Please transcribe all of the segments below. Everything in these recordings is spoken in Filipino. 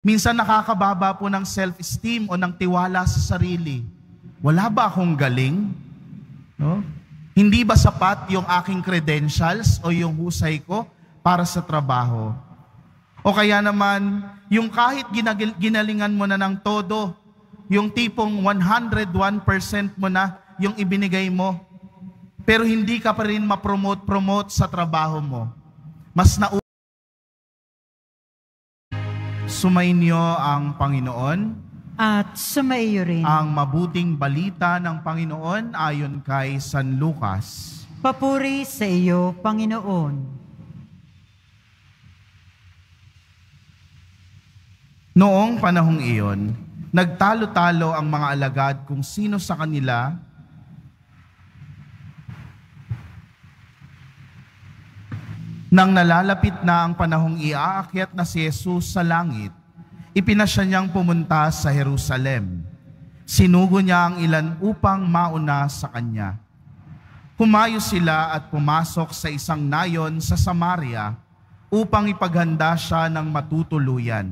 Minsan nakakababa po ng self-esteem o ng tiwala sa sarili. Wala ba akong galing? No? Hindi ba sapat yung aking credentials o yung husay ko para sa trabaho? O kaya naman, yung kahit ginalingan mo na ng todo, yung tipong 101% mo na yung ibinigay mo, pero hindi ka pa rin ma-promote sa trabaho mo. Mas sumainyo ang Panginoon at sumaiyo rin ang mabuting balita ng Panginoon ayon kay San Lucas. Papuri sa iyo, Panginoon. Noong panahong iyon, nagtalo-talo ang mga alagad kung sino sa kanila nang nalalapit na ang panahong iaakyat na si Jesus sa langit, ipinasya niyang pumunta sa Jerusalem. Sinugo niya ang ilan upang mauna sa kanya. Humayo sila at pumasok sa isang nayon sa Samaria upang ipaghanda siya ng matutuluyan.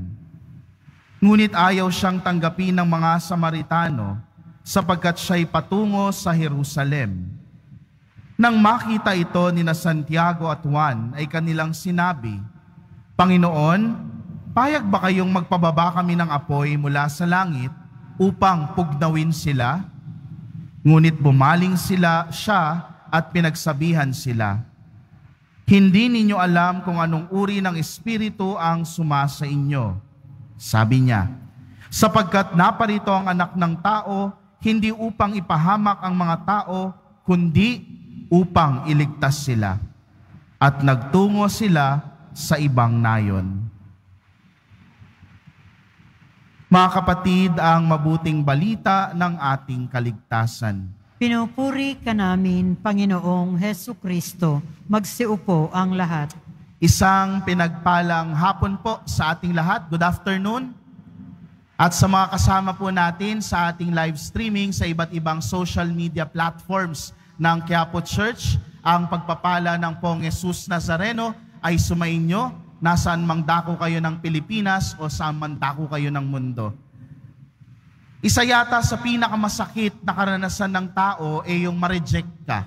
Ngunit ayaw siyang tanggapin ng mga Samaritano sapagkat siya'y patungo sa Jerusalem. Nang makita ito ni Santiago at Juan ay kanilang sinabi, Panginoon, payag ba kayong magpababa kami ng apoy mula sa langit upang pugnawin sila? Ngunit bumaling siya at pinagsabihan sila, Hindi ninyo alam kung anong uri ng espiritu ang sumasa inyo. Sabi niya, sapagkat naparito ang anak ng tao, hindi upang ipahamak ang mga tao, kundi upang iligtas sila. At nagtungo sila sa ibang nayon. Mga kapatid, ang mabuting balita ng ating kaligtasan. Pinupuri ka namin, Panginoong Hesu Kristo. Magsiupo ang lahat. Isang pinagpalang hapon po sa ating lahat. Good afternoon. At sa mga kasama po natin sa ating live streaming sa iba't ibang social media platforms ng Quiapo Church, ang pagpapala ng Pong Jesus Nazareno ay sumainyo, nasaan mang dako kayo ng Pilipinas o saan man dako kayo ng mundo. Isa yata sa pinakamasakit na karanasan ng tao ay yung ma-reject ka.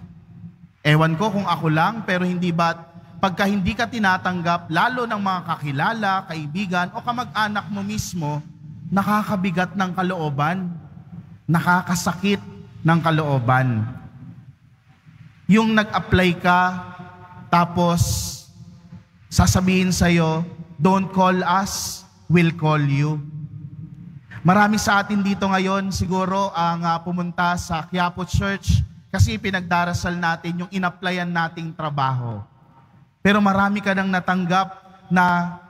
Ewan ko kung ako lang, pero hindi ba pagka hindi ka tinatanggap, lalo ng mga kakilala, kaibigan o kamag-anak mo mismo, nakakabigat ng kalooban, nakakasakit ng kalooban. Yung nag-apply ka, tapos sasabihin sa'yo, don't call us, we'll call you. Marami sa atin dito ngayon siguro ang pumunta sa Quiapo Church kasi pinagdarasal natin yung in-applyan nating trabaho. Pero marami ka nang natanggap na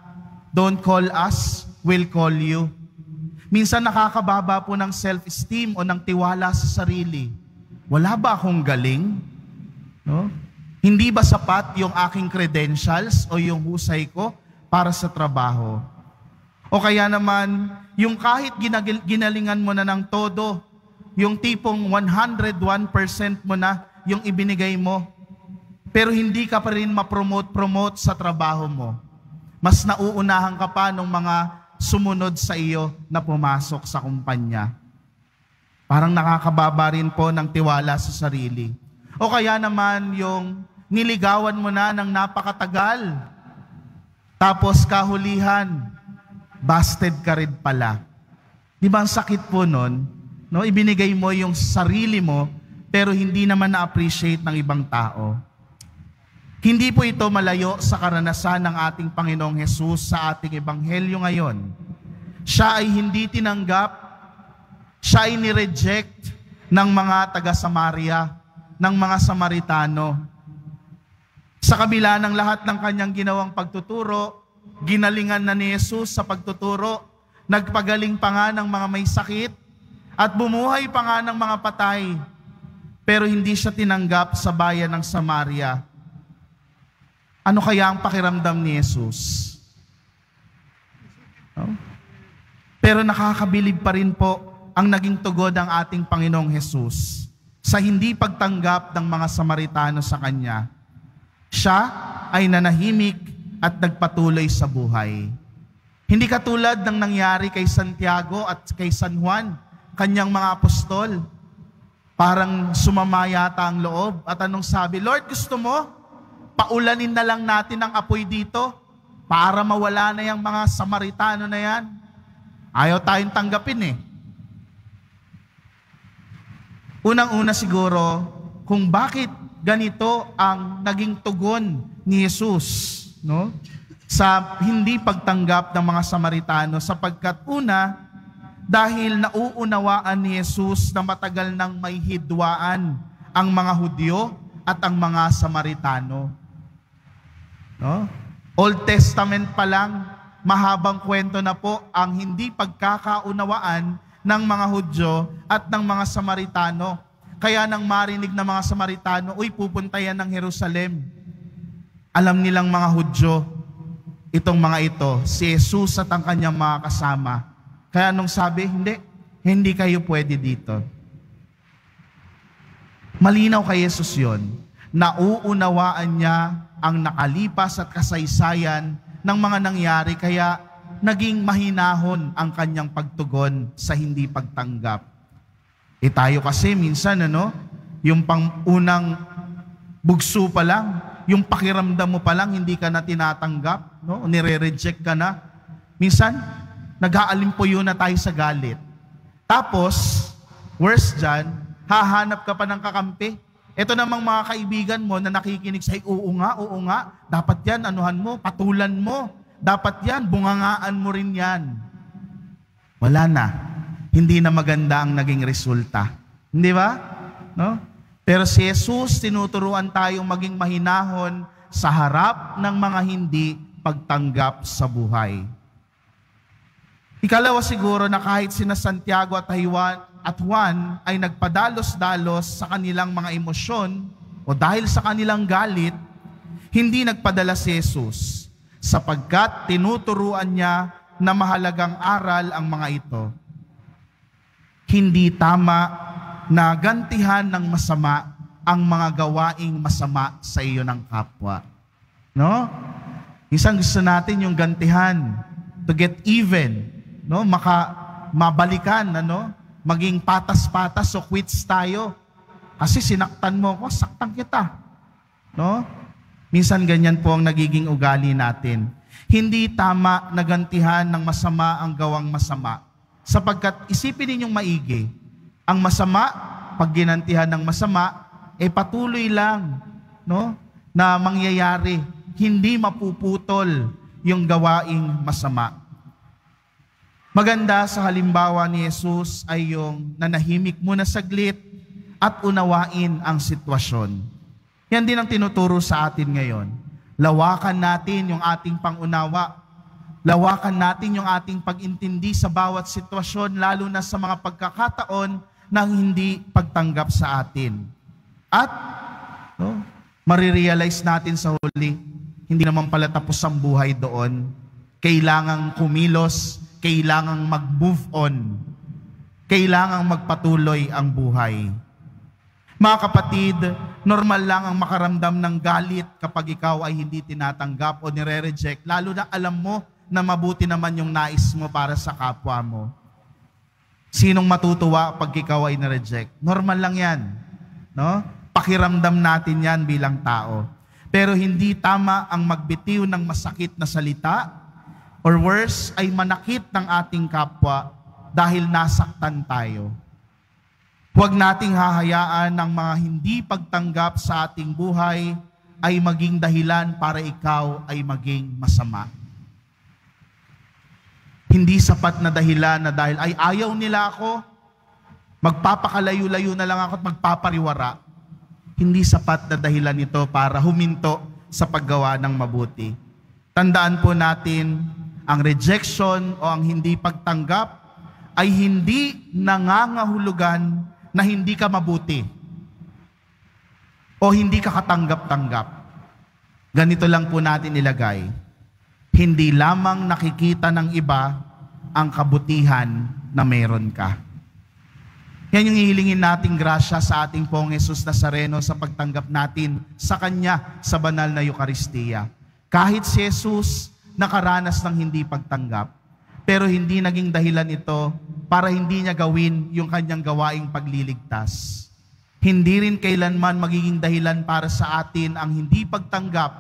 don't call us, we'll call you. Minsan nakakababa po ng self-esteem o ng tiwala sa sarili. Wala ba akong galing? No? Hindi ba sapat yung aking credentials o yung husay ko para sa trabaho? O kaya naman, yung kahit ginalingan mo na ng todo, yung tipong 101% mo na yung ibinigay mo, pero hindi ka pa rin ma-promote sa trabaho mo. Mas nauunahan ka pa ng mga sumunod sa iyo na pumasok sa kumpanya. Parang nakakababa rin po ng tiwala sa sarili. O kaya naman yung niligawan mo na ng napakatagal, tapos kahulihan, busted ka rin pala. Di ba ang sakit po nun? No? Ibinigay mo yung sarili mo, pero hindi naman na-appreciate ng ibang tao. Hindi po ito malayo sa karanasan ng ating Panginoong Jesus sa ating ebanghelyo ngayon. Siya ay hindi tinanggap, siya ay nireject ng mga taga-Samaria, ng mga Samaritano. Sa kabila ng lahat ng kanyang ginawang pagtuturo, ginalingan na ni Jesus sa pagtuturo, nagpagaling pa nga ng mga may sakit, at bumuhay pa nga ng mga patay, pero hindi siya tinanggap sa bayan ng Samaria. Ano kaya ang pakiramdam ni Jesus? No? Pero nakakabilib pa rin po ang naging tugon ng ating Panginoong Jesus sa hindi pagtanggap ng mga Samaritano sa Kanya. Siya ay nanahimik at nagpatuloy sa buhay. Hindi katulad ng nangyari kay Santiago at kay San Juan, kanyang mga apostol. Parang sumama yata ang loob. At anong sabi? Lord, gusto mo? Paulanin na lang natin ang apoy dito para mawala na yung mga Samaritano na yan. Ayaw tayong tanggapin eh. Unang-una siguro, kung bakit ganito ang naging tugon ni Jesus, no? Sa hindi pagtanggap ng mga Samaritano, sapagkat una, dahil nauunawaan ni Jesus na matagal nang may hidwaan ang mga Hudyo at ang mga Samaritano. No? Old Testament pa lang, mahabang kwento na po ang hindi pagkakaunawaan ng mga Hudyo at ng mga Samaritano. Kaya nang marinig ng mga Samaritano, uy, pupunta yan ng Jerusalem. Alam nilang mga Hudyo, itong mga ito, si Jesus at ang kanyang mga kasama. Kaya nung sabi, hindi kayo pwede dito. Malinaw kay Jesus yun. Nauunawaan niya ang nakalipas at kasaysayan ng mga nangyari, kaya naging mahinahon ang kanyang pagtugon sa hindi pagtanggap. Tayo kasi minsan, yung pangunang bugso pa lang, yung pakiramdam mo pa lang, hindi ka na tinatanggap, nire-reject ka na. Minsan, nag-aalimpuyo na tayo sa galit. Tapos, worse dyan, hahanap ka pa ng kakampi. Ito namang mga kaibigan mo na nakikinig sa, oo nga, dapat yan, anuhan mo, patulan mo, dapat yan, bungangaan mo rin yan. Wala na. Hindi na maganda ang naging resulta. Hindi ba? No? Pero si Jesus, tinuturuan tayong maging mahinahon sa harap ng mga hindi pagtanggap sa buhay. Ikalawa siguro na kahit sina Santiago at Juan ay nagpadalos-dalos sa kanilang mga emosyon o dahil sa kanilang galit, hindi nagpadala si Jesus sapagkat tinuturuan niya na mahalagang aral ang mga ito. Hindi tama na gantihan ng masama ang mga gawaing masama sa iyo ng kapwa. No? Isang gusto natin yung gantihan, to get even. No, mabalikan, maging patas-patas o quits tayo. Kasi sinaktan mo ako, saktan kita. No? Minsan ganyan po ang nagiging ugali natin. Hindi tama na gantihan ng masama ang gawang masama. Sapagkat isipin ninyong maigi, ang masama, pag ginantihan ng masama, patuloy lang, na mangyayari. Hindi mapuputol yung gawaing masama. Maganda sa halimbawa ni Jesus ay yung nanahimik muna saglit at unawain ang sitwasyon. Yan din ang tinuturo sa atin ngayon. Lawakan natin yung ating pangunawa. Lawakan natin yung ating pag-intindi sa bawat sitwasyon, lalo na sa mga pagkakataon ng hindi pagtanggap sa atin. At marirealize natin sa huli, hindi naman pala tapos ang buhay doon. Kailangang kumilos, kailangang mag-move on. Kailangang magpatuloy ang buhay. Mga kapatid, normal lang ang makaramdam ng galit kapag ikaw ay hindi tinatanggap o nire-reject, lalo na alam mo na mabuti naman yung nais mo para sa kapwa mo. Sinong matutuwa pag ikaw ay nireject? Normal lang yan. No? Pakiramdam natin yan bilang tao. Pero hindi tama ang magbitiw ng masakit na salita or worse, ay manakit ng ating kapwa dahil nasaktan tayo. Huwag nating hahayaan ng mga hindi pagtanggap sa ating buhay ay maging dahilan para ikaw ay maging masama. Hindi sapat na dahilan na dahil ay ayaw nila ako, magpapakalayo-layo na lang ako at magpapariwara. Hindi sapat na dahilan ito para huminto sa paggawa ng mabuti. Tandaan po natin, ang rejection o ang hindi pagtanggap ay hindi nangangahulugan na hindi ka mabuti o hindi ka katanggap-tanggap. Ganito lang po natin ilagay. Hindi lamang nakikita ng iba ang kabutihan na meron ka. Yan yung hihilingin nating grasya sa ating Pong Jesus Nazareno sa pagtanggap natin sa Kanya sa banal na Eucharistia. Kahit si Jesus nakaranas ng hindi pagtanggap, pero hindi naging dahilan ito para hindi niya gawin yung kanyang gawaing pagliligtas. Hindi rin kailanman magiging dahilan para sa atin ang hindi pagtanggap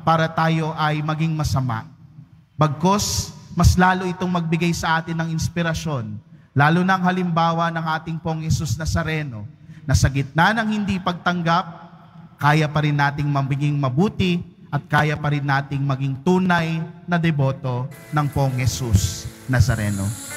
para tayo ay maging masama. Bagkus, mas lalo itong magbigay sa atin ng inspirasyon, lalo ng halimbawa ng ating Pong Jesus Nazareno, na sa gitna ng hindi pagtanggap, kaya pa rin nating maging mabuti at kaya pa rin nating maging tunay na deboto ng Pong Jesus Nazareno.